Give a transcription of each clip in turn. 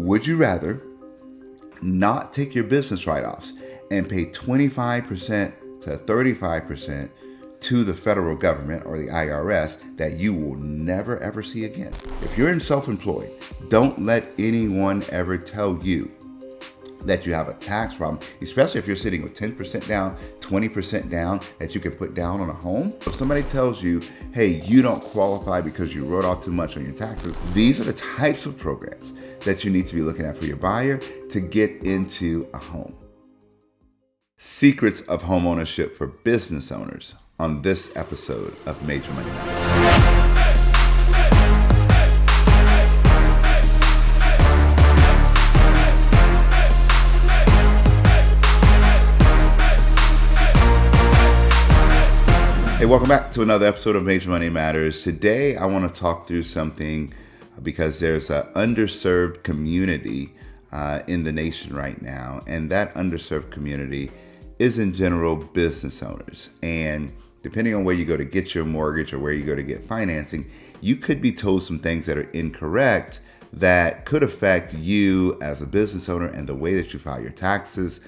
Would you rather not take your business write-offs and pay 25% to 35% to the federal government or the IRS that you will never ever see again? If you're in self-employed, don't let anyone ever tell you that you have a tax problem, especially if you're sitting with 10% down, 20% down that you can put down on a home. If somebody tells you, hey, you don't qualify because you wrote off too much on your taxes, these are the types of programs that you need to be looking at for your buyer to get into a home. Secrets of homeownership for business owners on this episode of Major Money Matters. Hey, welcome back to another episode of Major Money Matters. Today, I want to talk through something because there's an underserved community in the nation right now, and that underserved community is in general business owners. And depending on where you go to get your mortgage or where you go to get financing, you could be told some things that are incorrect that could affect you as a business owner and the way that you file your taxes,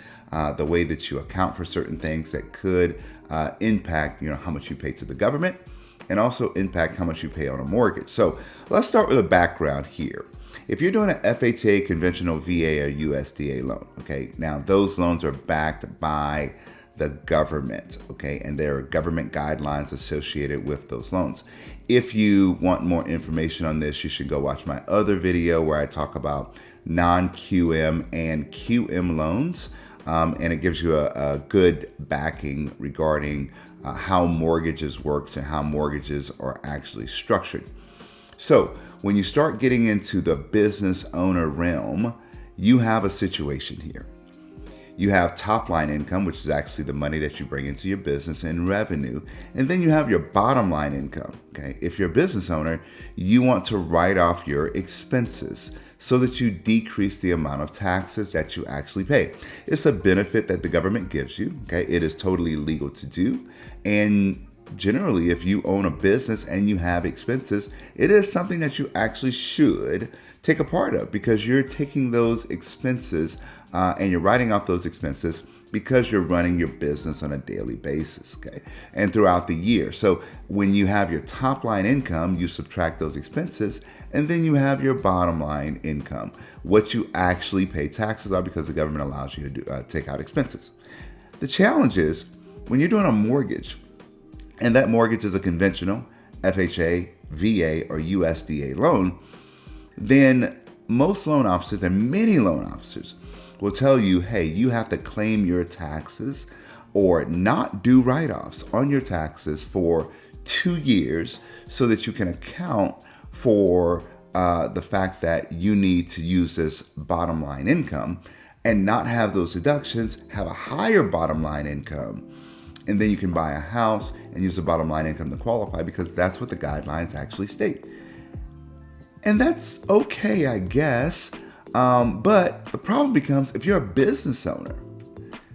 the way that you account for certain things that could impact, how much you pay to the government and also impact how much you pay on a mortgage. So let's start with a background here. If you're doing an FHA, conventional VA, or USDA loan, okay, now those loans are backed by the government, okay, and there are government guidelines associated with those loans. If you want more information on this, you should go watch my other video where I talk about non-QM and QM loans. And it gives you a good backing regarding how mortgages works and how mortgages are actually structured. So when you start getting into the business owner realm, you have a situation here. You have top line income, which is actually the money that you bring into your business and revenue. And then you have your bottom line income. Okay. If you're a business owner, you want to write off your expenses so that you decrease the amount of taxes that you actually pay. It's a benefit that the government gives you. Okay. It is totally legal to do. And generally, if you own a business and you have expenses, it is something that you actually should take a part of because you're taking those expenses and you're writing off those expenses because you're running your business on a daily basis, okay, and throughout the year. So when you have your top line income, you subtract those expenses, and then you have your bottom line income, what you actually pay taxes on because the government allows you to take out expenses. The challenge is when you're doing a mortgage, and that mortgage is a conventional FHA, VA, or USDA loan, then most loan officers and many loan officers will tell you, hey, you have to claim your taxes or not do write-offs on your taxes for 2 years so that you can account for the fact that you need to use this bottom line income and not have those deductions, have a higher bottom line income, and then you can buy a house and use the bottom line income to qualify because that's what the guidelines actually state. And that's okay, I guess. But the problem becomes if you're a business owner,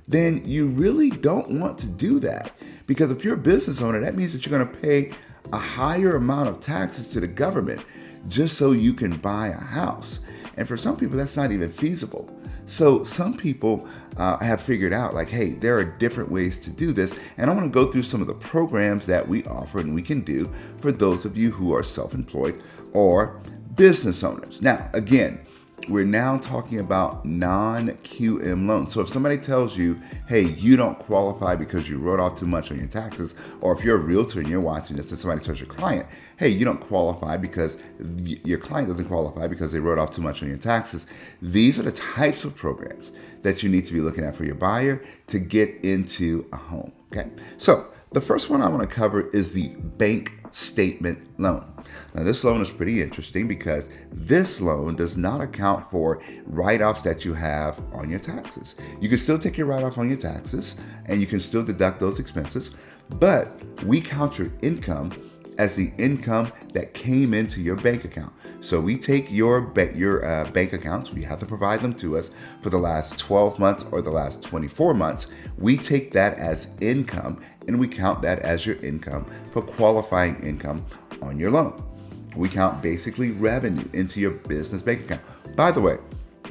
then you really don't want to do that. Because if you're a business owner, that means that you're going to pay a higher amount of taxes to the government just so you can buy a house. And for some people, that's not even feasible. So some people have figured out like, hey, there are different ways to do this. And I want to go through some of the programs that we offer and we can do for those of you who are self-employed or business owners. Now, again, we're now talking about non-QM loans. So if somebody tells you, hey, you don't qualify because you wrote off too much on your taxes, or if you're a realtor and you're watching this and somebody tells your client, hey, you don't qualify because your client doesn't qualify because they wrote off too much on your taxes, these are the types of programs that you need to be looking at for your buyer to get into a home. Okay. So the first one I want to cover is the bank statement loan. Now, this loan is pretty interesting because this loan does not account for write-offs that you have on your taxes. You can still take your write-off on your taxes and you can still deduct those expenses, but we count your income as the income that came into your bank account. So we take your bank accounts, we have to provide them to us for the last 12 months or the last 24 months. We take that as income and we count that as your income for qualifying income on your loan. We count basically revenue into your business bank account. By the way,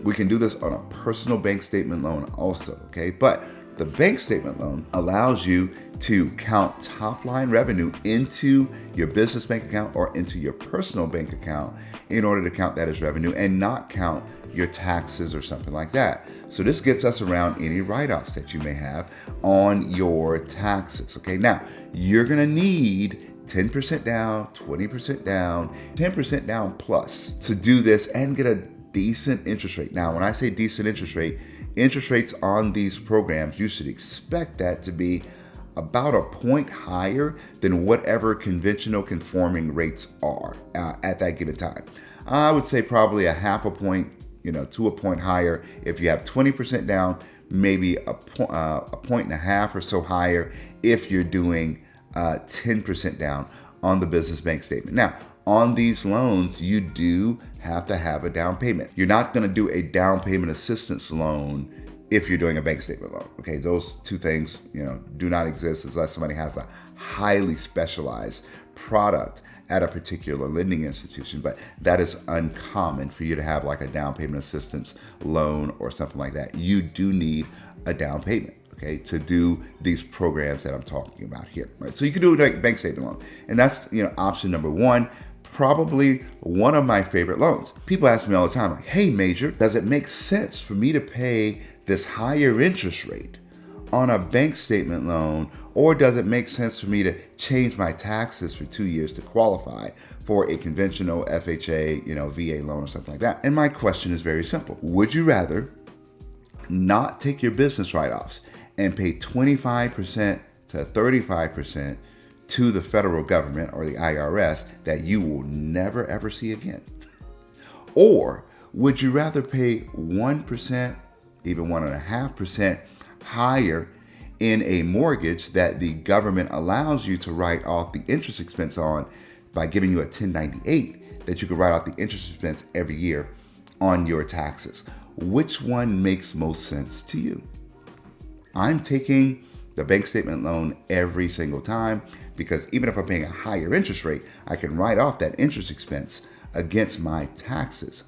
We can do this on a personal bank statement loan also, okay? But the bank statement loan allows you to count top line revenue into your business bank account or into your personal bank account in order to count that as revenue and not count your taxes or something like that. So this gets us around any write-offs that you may have on your taxes, okay? Now, you're gonna need 10% down, 20% down, 10% down plus to do this and get a decent interest rate. Now, when I say decent interest rates on these programs, you should expect that to be about a point higher than whatever conventional conforming rates are at that given time. I would say probably a half a point, to a point higher if you have 20% down, maybe a point and a half or so higher if you're doing 10% down on the business bank statement. Now, on these loans, you do have to have a down payment. You're not going to do a down payment assistance loan if you're doing a bank statement loan. Okay, those two things, do not exist unless somebody has a highly specialized product at a particular lending institution. But that is uncommon for you to have like a down payment assistance loan or something like that. You do need a down payment, okay, to do these programs that I'm talking about here, right? So you can do a bank statement loan, and that's option number one. Probably one of my favorite loans. People ask me all the time, like, hey, Major, does it make sense for me to pay this higher interest rate on a bank statement loan, or does it make sense for me to change my taxes for 2 years to qualify for a conventional FHA, VA loan or something like that? And my question is very simple. Would you rather not take your business write-offs and pay 25% to 35% to the federal government or the IRS that you will never ever see again? Or would you rather pay 1%, even 1.5% higher in a mortgage that the government allows you to write off the interest expense on by giving you a 1098 that you can write off the interest expense every year on your taxes? Which one makes most sense to you? I'm taking the bank statement loan every single time because even if I'm paying a higher interest rate, I can write off that interest expense against my taxes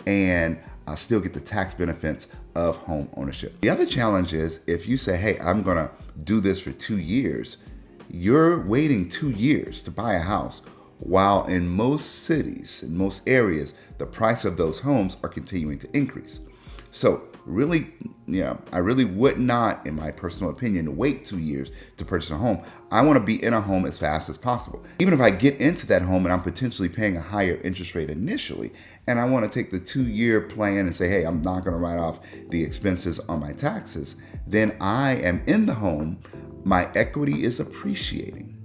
and I still get the tax benefits of home ownership. The other challenge is if you say, hey, I'm gonna do this for 2 years, you're waiting 2 years to buy a house, while in most cities, in most areas, the price of those homes are continuing to increase. So really, I really would not, in my personal opinion, wait 2 years to purchase a home. I want to be in a home as fast as possible. Even if I get into that home and I'm potentially paying a higher interest rate initially, and I want to take the 2-year plan and say, hey, I'm not going to write off the expenses on my taxes, then I am in the home, my equity is appreciating,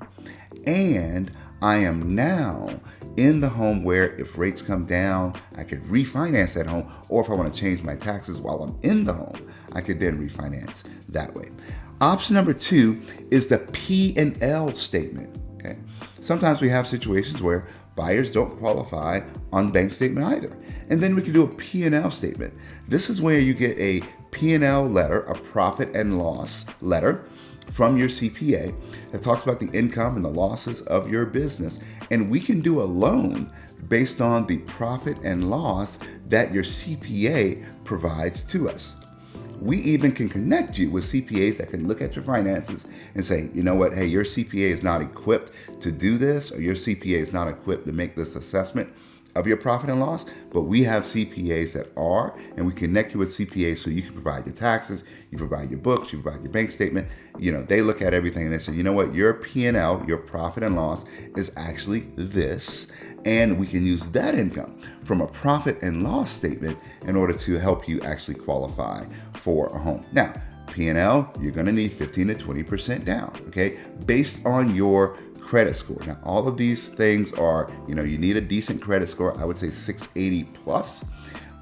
and I am now in the home where if rates come down, I could refinance that home, or if I want to change my taxes while I'm in the home, I could then refinance that way. Option number 2 is the P&L statement, okay? Sometimes we have situations where buyers don't qualify on bank statement either. And then we can do a P&L statement. This is where you get a P&L letter, a profit and loss letter from your CPA that talks about the income and the losses of your business. And we can do a loan based on the profit and loss that your CPA provides to us. We even can connect you with CPAs that can look at your finances and say, you know what, hey, your CPA is not equipped to do this, or your CPA is not equipped to make this assessment of your profit and loss, but we have CPAs that are, and we connect you with CPAs so you can provide your taxes, you provide your books, you provide your bank statement. They look at everything and they say, you know what, your P&L, your profit and loss is actually this, and we can use that income from a profit and loss statement in order to help you actually qualify for a home. Now, P&L, you're gonna need 15 to 20% down, okay, based on your credit score. Now, all of these things are, you need a decent credit score. I would say 680 plus.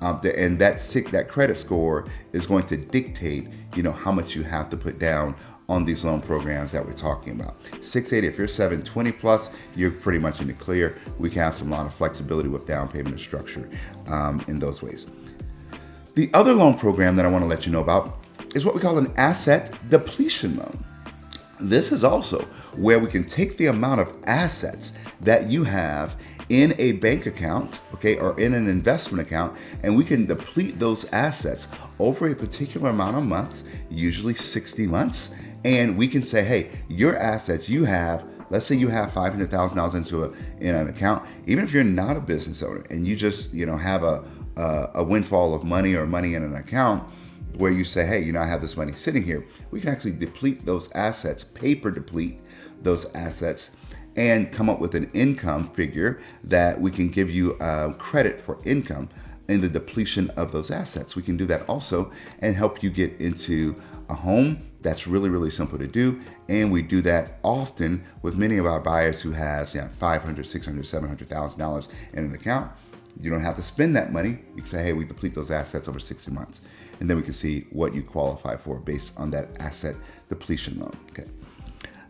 And that credit score is going to dictate, how much you have to put down on these loan programs that we're talking about. 680, if you're 720 plus, you're pretty much in the clear. We can have a lot of flexibility with down payment and structure in those ways. The other loan program that I want to let you know about is what we call an asset depletion loan. This is also where we can take the amount of assets that you have in a bank account, okay, or in an investment account, and we can deplete those assets over a particular amount of months, usually 60 months, and we can say, hey, your assets you have, let's say you have $500,000 in an account, even if you're not a business owner and you just have a windfall of money or money in an account where you say, hey, I have this money sitting here, we can actually deplete those assets, paper deplete those assets, and come up with an income figure that we can give you credit for income in the depletion of those assets. We can do that also and help you get into a home. That's really, really simple to do. And we do that often with many of our buyers who has $500, $600, $700,000 in an account. You don't have to spend that money. You can say, hey, we deplete those assets over 60 months. And then we can see what you qualify for based on that asset depletion loan. Okay.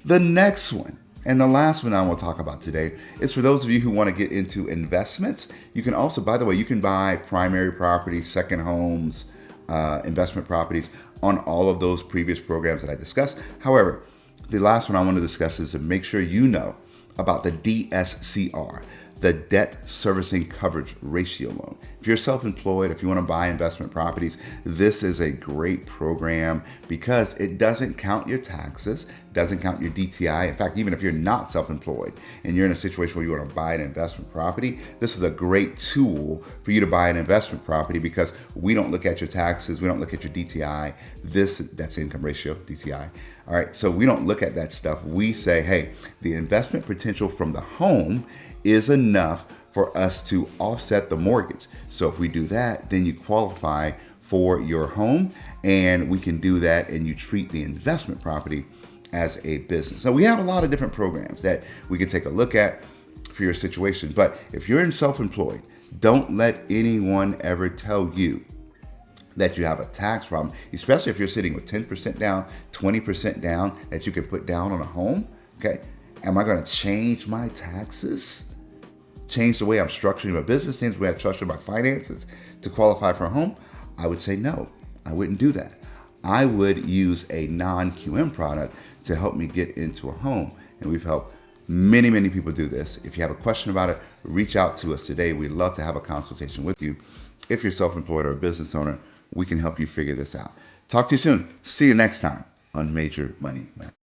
The next one, and the last one I will talk about today, is for those of you who want to get into investments. You can also, by the way, you can buy primary properties, second homes, investment properties on all of those previous programs that I discussed. However, the last one I want to discuss is to make sure you know about the DSCR, the Debt Servicing Coverage Ratio Loan. If you're self-employed, if you want to buy investment properties, this is a great program because it doesn't count your taxes, doesn't count your DTI. In fact, even if you're not self-employed and you're in a situation where you want to buy an investment property, this is a great tool for you to buy an investment property because we don't look at your taxes, we don't look at your DTI. That's income ratio, DTI. All right, so we don't look at that stuff. We say, hey, the investment potential from the home is enough for us to offset the mortgage. So if we do that, then you qualify for your home, and we can do that, and you treat the investment property as a business. So we have a lot of different programs that we can take a look at for your situation. But if you're in self-employed, don't let anyone ever tell you that you have a tax problem, especially if you're sitting with 10% down, 20% down that you can put down on a home. Okay, am I going to change my taxes? Change the way I'm structuring my business, change the way I structure my finances to qualify for a home? I would say no, I wouldn't do that. I would use a non-QM product to help me get into a home. And we've helped many, many people do this. If you have a question about it, reach out to us today. We'd love to have a consultation with you. If you're self-employed or a business owner, we can help you figure this out. Talk to you soon. See you next time on Major Money Matters.